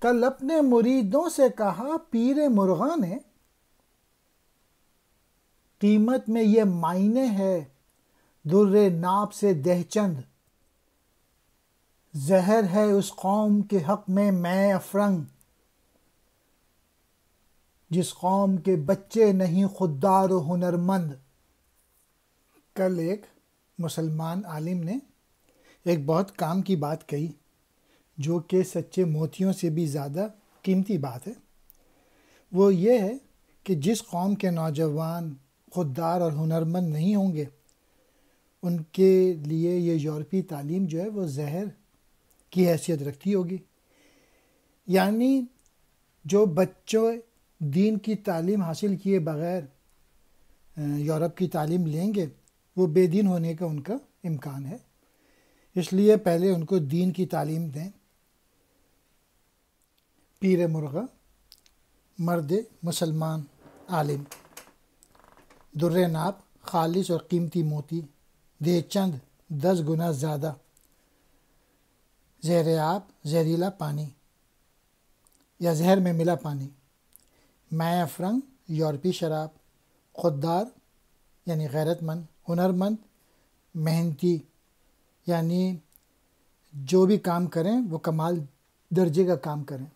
کل اپنے مریدوں سے کہا پیر مرغاں نے، قیمت میں یہ معنے ہے در ناب سے دہچند، زہر ہے اس قوم کے حق میں میں افرنگ، جس قوم کے بچے نہیں خوددار و ہنرمند۔ کل ایک مسلمان عالم نے ایک بہت کام کی بات کہی جو کہ سچے موتیوں سے بھی زیادہ قیمتی بات ہے۔ وہ یہ ہے کہ جس قوم کے نوجوان خوددار اور ہنرمند نہیں ہوں گے، ان کے لیے یہ یورپی تعلیم جو ہے وہ زہر کی حیثیت رکھتی ہوگی۔ یعنی جو بچوں دین کی تعلیم حاصل کیے بغیر یورپ کی تعلیم لیں گے، وہ بے دین ہونے کا ان کا امکان ہے، اس لیے پہلے ان کو دین کی تعلیم دیں۔ پیر مرغا مرد مسلمان عالم، در ناب خالص اور قیمتی موتی، دے چند 10 گنا زیادہ، زہر آب زہریلا پانی یا زہر میں ملا پانی، میں افرنگ یورپی شراب، خوددار یعنی غیرت مند، ہنرمند محنتی یعنی جو بھی کام کریں وہ کمال درجے کا کام کریں۔